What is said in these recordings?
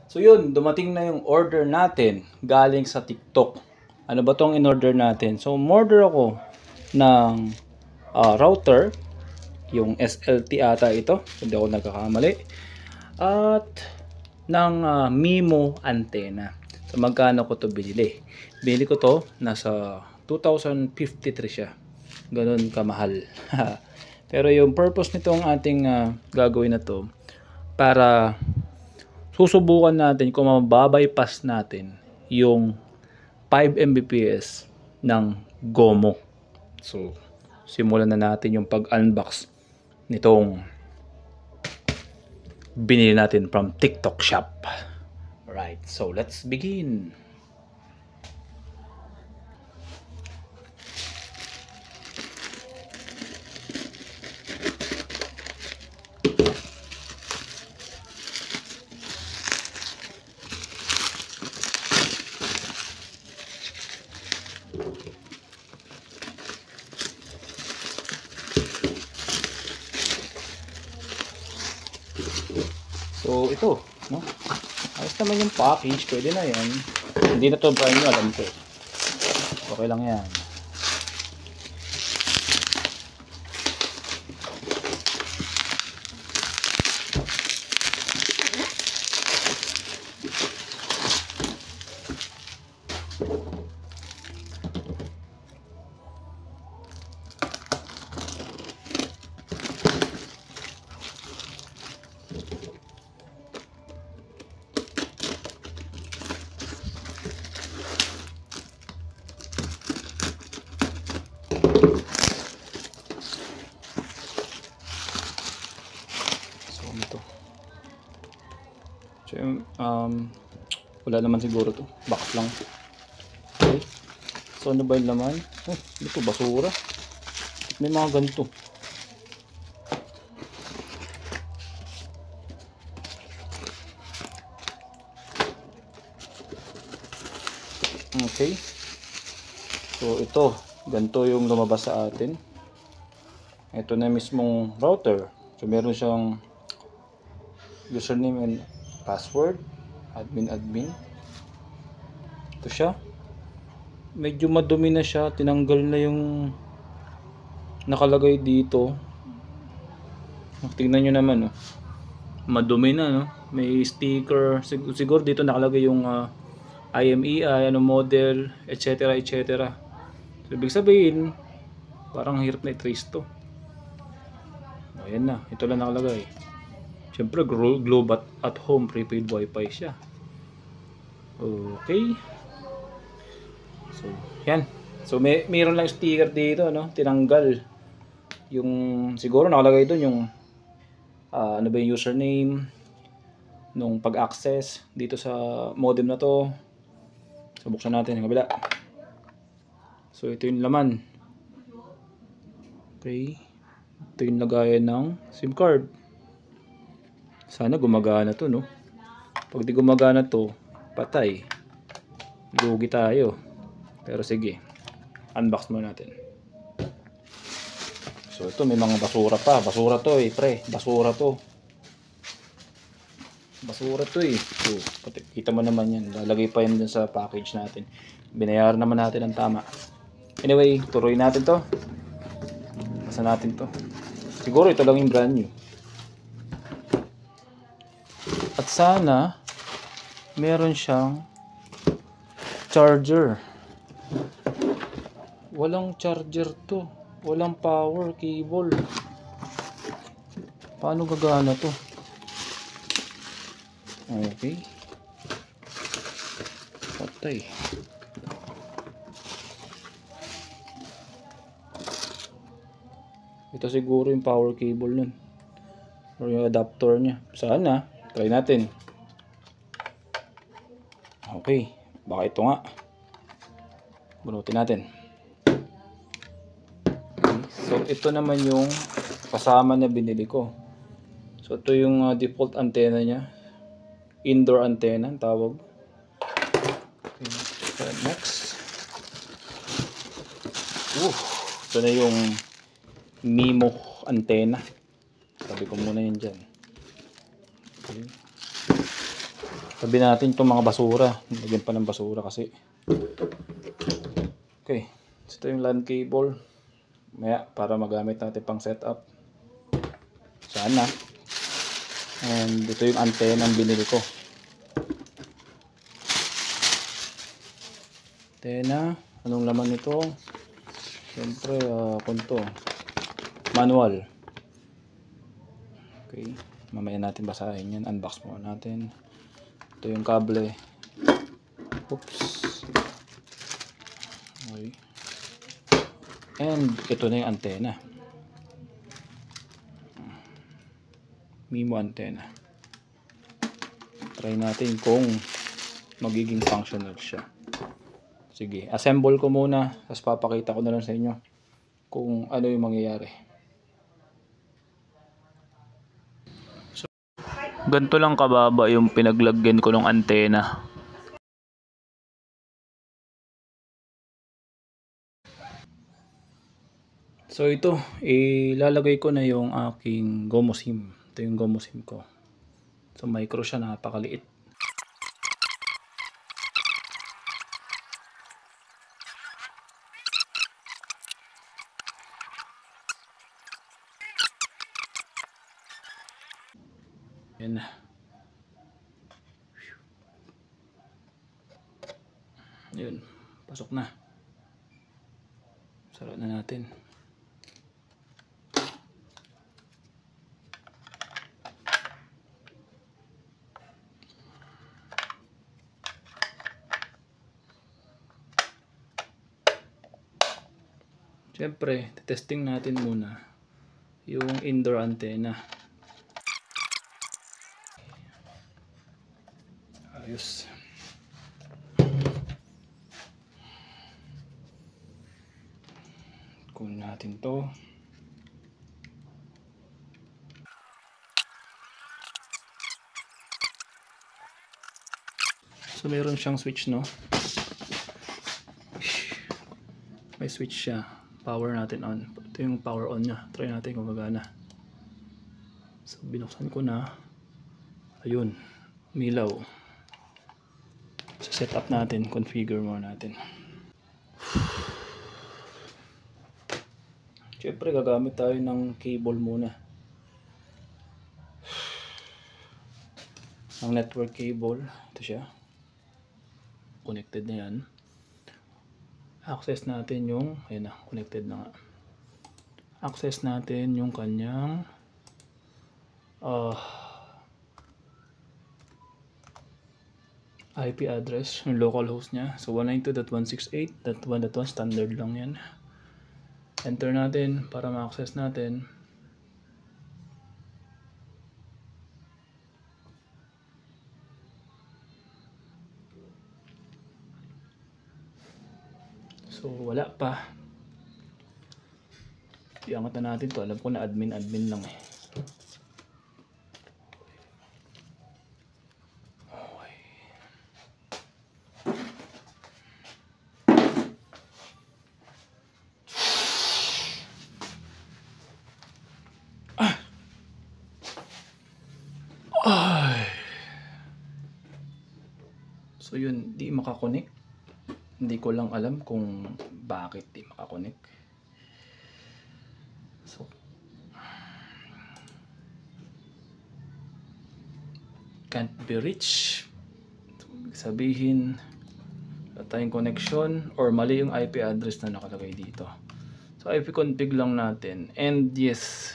So yun, dumating na yung order natin galing sa TikTok. Ano ba tong in-order natin? So umorder ako ng router, yung SLT ata ito, hindi ako nagkakamali. At ng MIMO antenna. So magkano ko to binili? Binili ko to, nasa 2,053 siya. Ganun kamahal. Pero yung purpose nitong ating gagawin na to, para susubukan natin kung mababypass natin yung 5 Mbps ng GOMO. So, simulan na natin yung pag-unbox nitong binili natin from TikTok shop. Alright, so let's begin. So ito, no? Ayos naman yung package, pwede na yan. Hindi na to brand new, alam ko. Okay lang yan. So, wala naman siguro to. Box lang. Okay. So, ano ba yung laman? Oh, ito, basura. May mga ganito. Okay. So, ito. Ganito yung lumabas sa atin. Ito na mismong router. So, meron siyang username and password, admin. Ito siya. Medyo madumi na siya, tinanggal na yung nakalagay dito. Tingnan nyo naman, oh. Madumi na, no? May sticker, siguro dito nakalagay yung IMEI, ano model, etc. So, ibig sabihin, parang hirap na i-trace to. Ayan na, ito lang nakalagay. Siyempre, Globe at home prepaid wifi siya. Okay. So, yan. So, mayroon lang sticker dito, no? Tinanggal. Yung, siguro nakalagay doon yung, ano ba yung username, nung pag-access dito sa modem na to. So, buksan natin yung kabila. So, ito yung laman. Okay. Ito yung lagayan ng SIM card. Sana gumagana to, no? Pag di gumagana to, patay. Lugi tayo. Pero sige, unbox muna natin. So ito, may mga basura pa. Basura to pre. Basura to. Basura to So, kita mo naman yan. Lalagay pa yan dun sa package natin. Binayaran naman natin ang tama. Anyway, turuin natin to. Basa natin to. Siguro ito lang yung brand new. At sana meron siyang charger. Walang charger to. Walang power cable. Paano gagana to? Okay. Patay. Ito siguro yung power cable nun. Or yung adapter niya. Sana. Try natin. Okay. Baka ito nga. Bunutin natin. Okay. So, ito naman yung kasama na binili ko. So, ito yung default antenna niya. Indoor antenna ang tawag. Okay. So, next. Ito na yung MIMO antenna. Sabi ko muna yun dyan. Okay. Tabi natin itong mga basura. Lagyan pa ng basura kasi. Okay. Ito yung LAN cable. Maya, para magamit natin pang setup. Sana. And ito yung antenna ang binili ko. Antenna. Anong laman nito? Siyempre, kunto. Manual. Okay. Mamaya natin basahin yan. Unbox muna natin. Ito yung kable. Oops. Okay. And ito na yung antenna. MIMO antenna. Try natin kung magiging functional siya. Sige, assemble ko muna. Tapos papakita ko na lang sa inyo kung ano yung mangyayari. So, ganito lang kababa yung pinaglagyan ko ng antenna. So ito, ilalagay ko na yung aking GOMO SIM. Ito yung GOMO SIM ko. So micro siya, napakaliit. Yan na. Yun, pasok na. Sarap na natin. Siyempre, testing natin muna yung indoor antenna. Ayos. Kunin natin to. So meron siyang switch, no? May switch siya. Power natin on. Ito yung power on niya. Try natin kung gagana. So binuksan ko na. Ayun. Umilaw. So set up natin. Configure muna natin. Siyempre gagamit tayo ng cable muna. Ang network cable. Ito siya. Connected na yan. Access natin yung, ayun na, connected na nga. Access natin yung kanyang IP address, yung local host niya. So 192.168.1.1 standard lang yan. Enter natin para ma-access natin. So wala pa. Iangat na natin to. Alam ko na admin lang eh. Okay. Ay. So yun, di makakonect. Hindi ko lang alam kung bakit di makakonect. So can't be reached. Sabihin wala tayong connection or mali yung IP address na nakalagay dito. So IP config lang natin. And yes,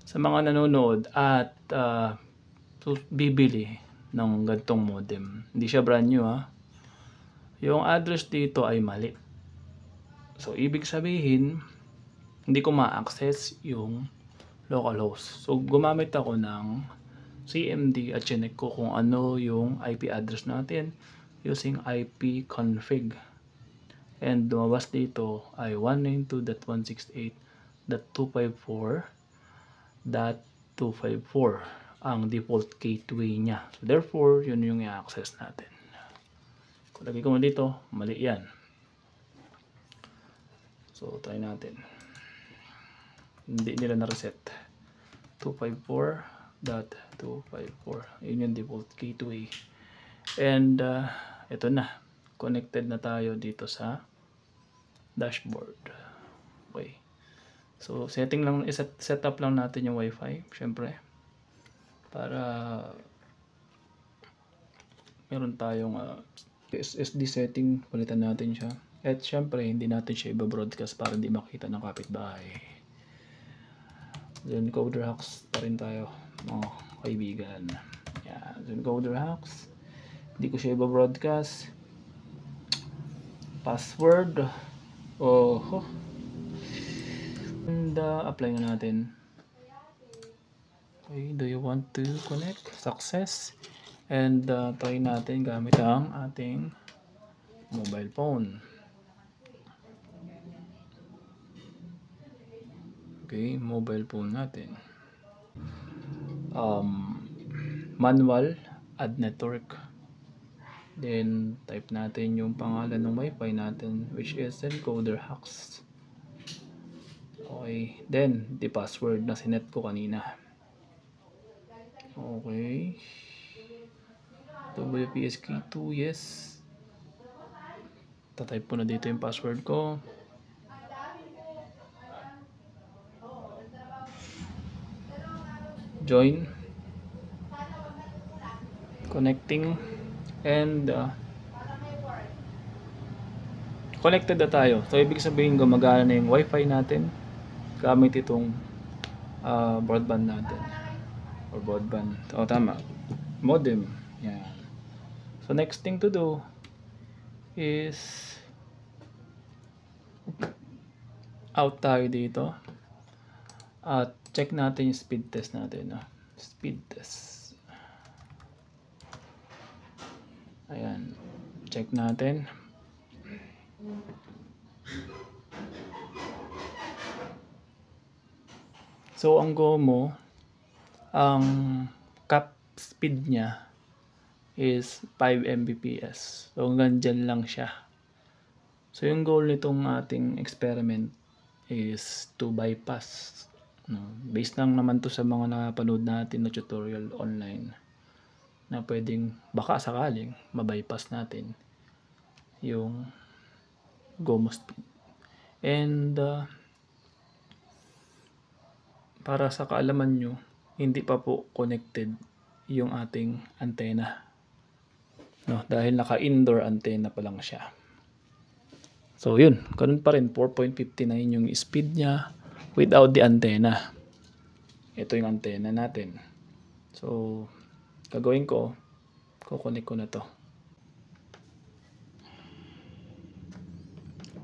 sa mga nanonood at bibili ng gantong modem, hindi siya brand new ha, yung address dito ay mali. So ibig sabihin hindi ko ma-access yung local host. So gumamit ako ng CMD at chinek ko kung ano yung IP address natin using IP config. And lumabas dito ay 192.168.254.254 ang default gateway niya. So therefore, yun yung i-access natin. Kung lagay ko mo dito, mali yan. So try natin. Hindi nila na-reset. 254 .254. Yun yung default gateway. And ito na, connected na tayo dito sa dashboard. Okay. So set up lang natin yung wifi, syempre, para meron tayong SSD setting, palitan natin siya. At syempre hindi natin siya i-broadcast para hindi makita ng kapitbahay. Zencoder hacks pa rin tayo, mga kaibigan. Yan, Zencoder hacks. Hindi ko siya i-broadcast. Password. And apply na natin. Okay, do you want to connect? Success. And try natin gamit ang ating mobile phone. Okay, mobile phone natin. Manual, add network. Then type natin yung pangalan ng wifi natin, which is Zencoder hacks. Okay, then the password na sinet ko kanina. Okay, WPSK2, yes. Tatype po na dito yung password ko. Join, connecting, and connected na tayo. So ibig sabihin gumagana na yung wifi natin gamit itong broadband natin, or broadband, tama, modem. Yan. So next thing to do is out tayo dito at check natin yung speed test natin. Speed test. Ayan. Check natin. So ang GOMO, ang cap speed niya is 5 Mbps. So hanggang dyan lang siya. So yung goal nitong ating experiment is to bypass. Based lang naman to sa mga napanood natin na tutorial online, na pwedeng baka sakaling mabypass natin yung GOMO speed. And para sa kaalaman nyo, hindi pa po connected yung ating antenna, dahil naka-indoor antenna pa lang siya. So yun, ganun pa rin, 4.59 yung speed niya without the antenna. Ito yung antenna natin. So gagawin ko, kukonek ko na to.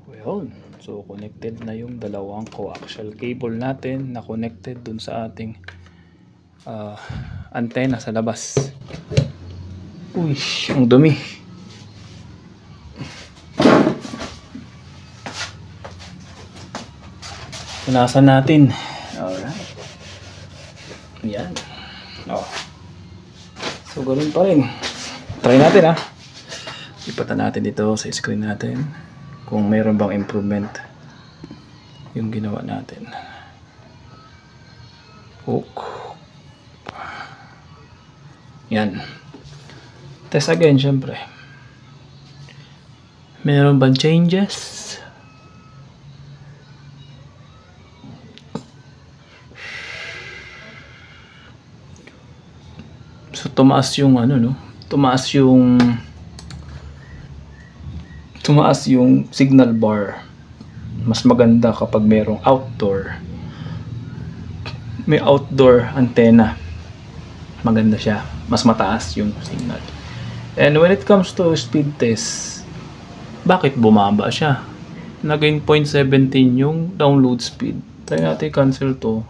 Well, so connected na yung dalawang coaxial cable natin na connected dun sa ating antenna sa labas. Uy, ang dumi. Punasan natin. Alright. Yan. So ganoon pa rin. Try natin Ipatan natin dito sa screen natin kung mayroon bang improvement yung ginawa natin. Hook. Yan. Test again, syempre. Mayroon bang changes? So tumaas yung tumaas yung signal bar. Mas maganda kapag merong outdoor. May outdoor antenna. Maganda siya. Mas mataas yung signal. And when it comes to speed test, bakit bumaba siya? Naging 0.17 yung download speed. Try natin cancel to.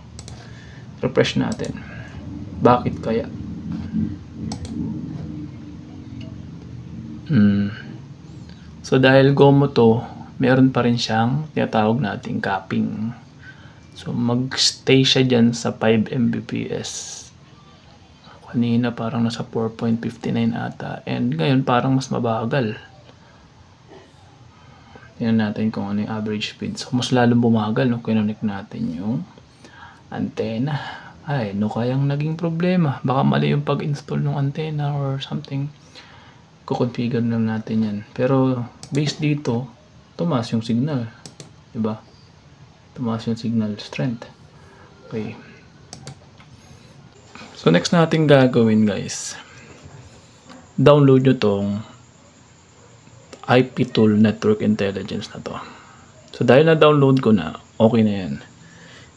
Refresh natin. Bakit kaya? So dahil GOMO to, meron pa rin siyang tinatawag nating capping. So magstay siya dyan sa 5 Mbps. Kanina parang nasa 4.59 ata, and ngayon parang mas mabagal. Tingnan natin kung ano yung average speed. So mas lalong bumagal nung kinonect natin yung antenna. Ay, no kayang naging problema. Baka mali yung pag-install ng antenna or something. Kukonfigure lang natin yan. Pero based dito, tumaas yung signal. Diba? Tumaas yung signal strength. Okay. So next natin gagawin guys, download nyo tong IP tool network intelligence na to. So dahil na download ko na, okay na yan.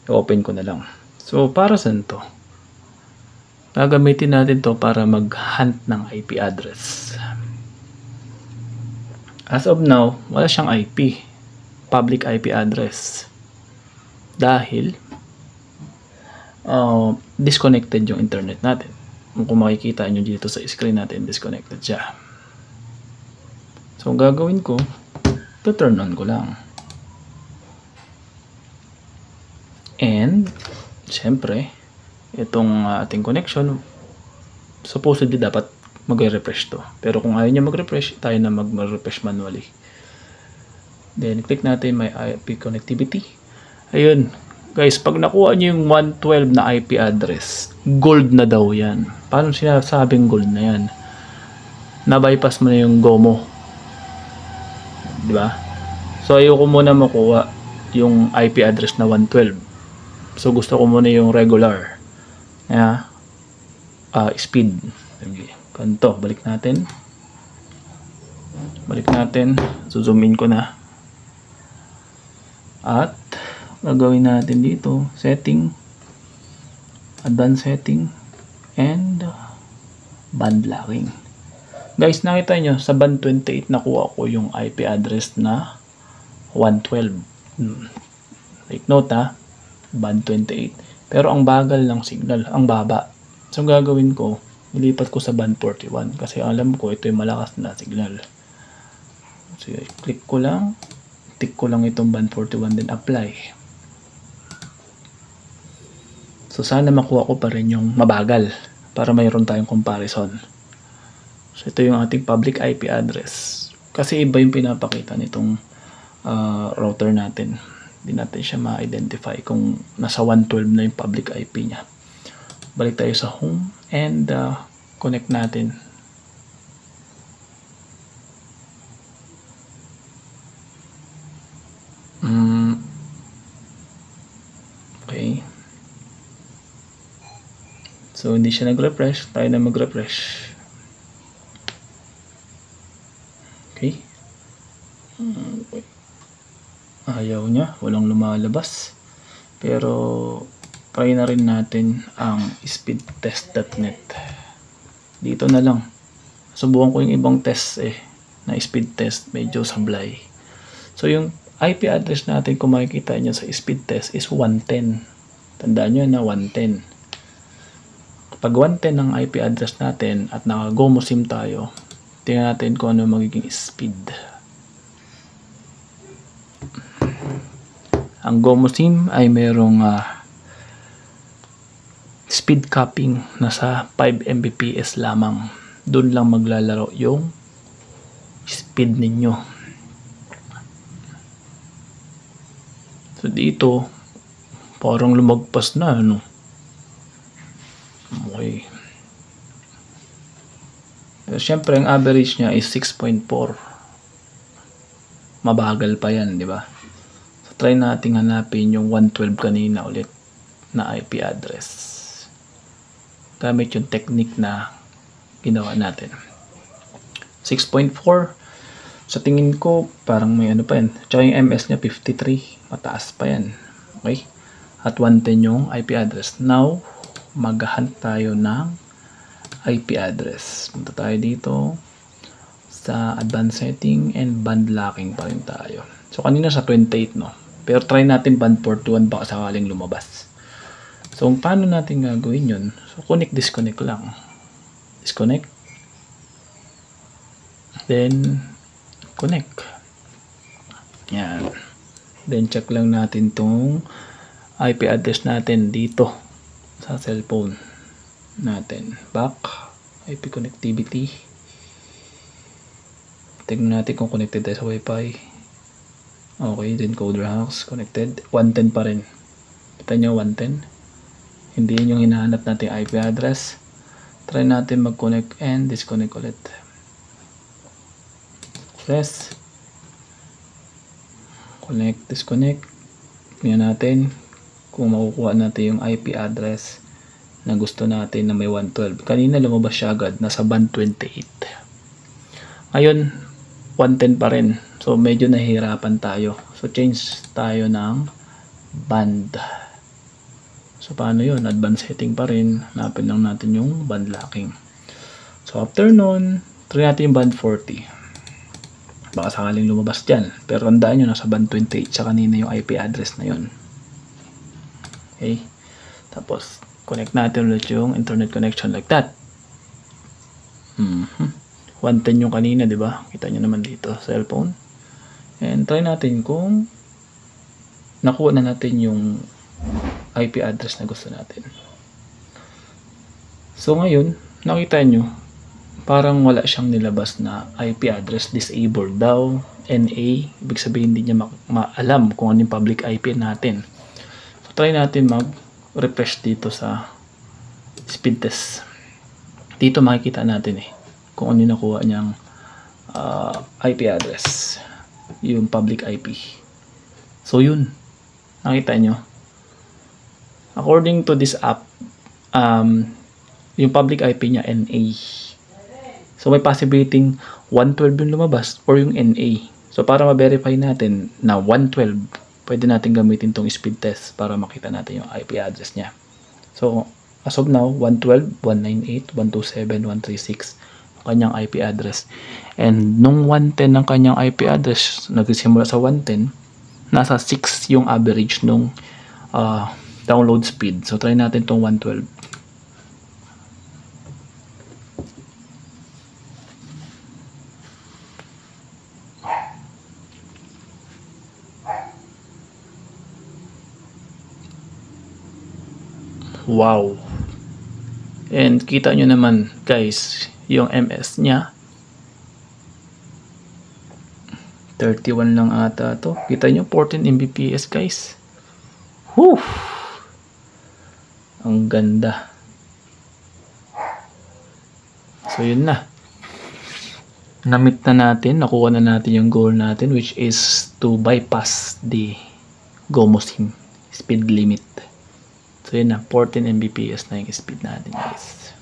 I-open ko na lang. So para saan to? Gagamitin natin to para mag-hunt ng IP address. As of now, wala siyang IP. Public IP address. Dahil disconnected yung internet natin. Kung makikita nyo dito sa screen natin, disconnected siya. So ang gagawin ko, turn on ko lang. And syempre, itong ating connection, supposedly dapat mag-refresh to. Pero kung ayaw nyo mag-refresh, tayo na mag-refresh manually. Then, click natin may IP connectivity. Ayun. Guys, pag nakuha nyo yung 112 na IP address, gold na daw yan. Paano sinasabing gold na yan? Na-bypass mo na yung GOMO. Diba? So, ayoko muna makuha yung IP address na 112. So gusto ko muna yung regular speed. Ganito, balik natin. Zoom in ko na. At gagawin natin dito, setting, advanced setting, and band locking. Guys, nakita nyo, sa band 28 nakuha ko yung IP address na 112. Take note band 28. Pero ang bagal ng signal, ang baba. So gagawin ko, ilipat ko sa band 41 kasi alam ko ito yung malakas na signal. So click ko lang, tick ko lang itong band 41 then apply. So sana makuha ko pa rin yung mabagal para mayroon tayong comparison. So ito yung ating public IP address. Kasi iba yung pinapakita nitong router natin. Hindi natin siya ma-identify kung nasa 112 na yung public IP niya. Balik tayo sa home and connect natin. Okay. So hindi siya nag-refresh, tayo na mag-refresh. Okay. Ayaw niya, walang lumalabas. Pero try na rin natin ang speedtest.net. Dito na lang. Subukan ko yung ibang test na speed test, medyo sablay. So yung IP address natin kung makikita nyo sa speed test is 110. Tandaan nyo na 110. Kapag 110 ang IP address natin at naka-GOMO SIM tayo, tingnan natin kung ano magiging speed. Ang GOMO SIM ay merong speed capping nasa 5 Mbps lamang. Doon lang maglalaro yung speed ninyo. So dito parang lumagpas na ano. Okay. Pero syempre ang average niya is 6.4. Mabagal pa yan, di ba? Try natin hanapin yung 112 kanina ulit na IP address. Gamit yung technique na ginawa natin. 6.4. Sa tingin ko, parang may ano pa yan. Tsaka yung MS niya 53. Mataas pa yan. Okay? At 110 yung IP address. Now, mag-hunt tayo ng IP address. Punta tayo dito sa advanced setting and band locking pa rin tayo. So, kanina sa 28, no? Pero try natin band 41 baka sakaling lumabas. So, paano natin gagawin yun? So, disconnect lang. Disconnect. Then, connect. Yan. Then, check lang natin tong IP address natin dito sa cellphone natin. Back. IP connectivity. Tingnan natin kung connected tayo sa Wi-Fi. Okay, then encoder hacks connected. 110 pa rin. Kita nyo 110. hindi yun yung hinahanap natin IP address. Try natin mag-connect and disconnect ulit. Press. Connect, disconnect. Tingnan natin kung makukuha natin yung IP address na gusto natin na may 112. Kanina lumabas siya agad, nasa band 28. Ngayon, 110 pa rin. So, medyo nahihirapan tayo. So, change tayo ng band. So, paano yun? Advanced setting pa rin. Hanapin lang natin yung band locking. So, after nun, try natin yung band 40. Baka sakaling lumabas dyan. Pero tandaan nyo, nasa band 28 sa kanina yung IP address na yun. Okay. Tapos, connect natin ulit yung internet connection like that. 110 yung kanina, di ba? Kita nyo naman dito, cellphone. And try natin kung nakuha na natin yung IP address na gusto natin. So ngayon, nakita nyo, parang wala siyang nilabas na IP address disabled daw, NA, ibig sabihin hindi niya maalam kung ano yung public IP natin. So try natin mag-refresh dito sa speed test. Dito makikita natin kung ano yung nakuha niyang IP address, yung public IP. So yun, nakita nyo. According to this app, yung public IP niya NA. So may possibility 112 yung lumabas or yung NA. So para ma-verify natin na 112, pwede natin gamitin tong speed test para makita natin yung IP address niya. So as of now, 112, 198, 127, 136 ang kanyang IP address. And nung 110 ng kanyang IP address, nagsimula sa 110, nasa 6 yung average nung download speed. So try natin tong 112. Wow. And kita nyo naman guys, yung MS niya 31 lang ata to. Kita nyo 14 Mbps guys. Whew! Ang ganda. So yun na. Na-meet na natin, nakuha na natin yung goal natin, which is to bypass the GoMoSim speed limit. So yun na, 14 Mbps na yung speed natin guys.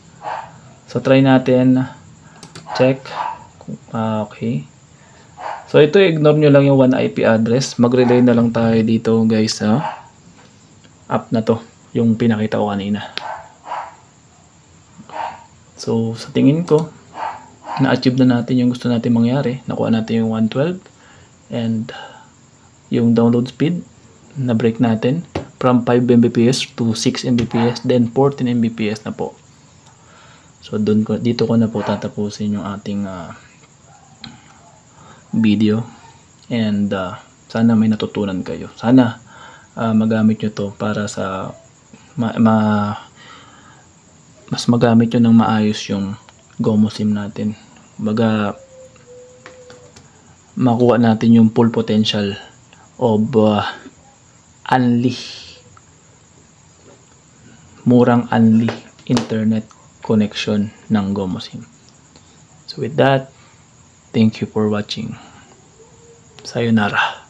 So try natin, check. Okay. So ito, ignore nyo lang yung one IP address. Mag-relay na lang tayo dito guys sa app na to, yung pinakita ko kanina. So sa tingin ko, na-achieve na natin yung gusto natin mangyari. Nakuha natin yung 112 and yung download speed na break natin from 5 Mbps to 6 Mbps, then 14 Mbps na po. So dito ko na po tatapusin yung ating video, and sana may natutunan kayo. Sana magamit nyo to para sa mas magamit nyo ng maayos yung GoMoSim natin. Makuha natin yung full potential of murang only internet connection ng GoMoSim. So with that, thank you for watching. Sayonara.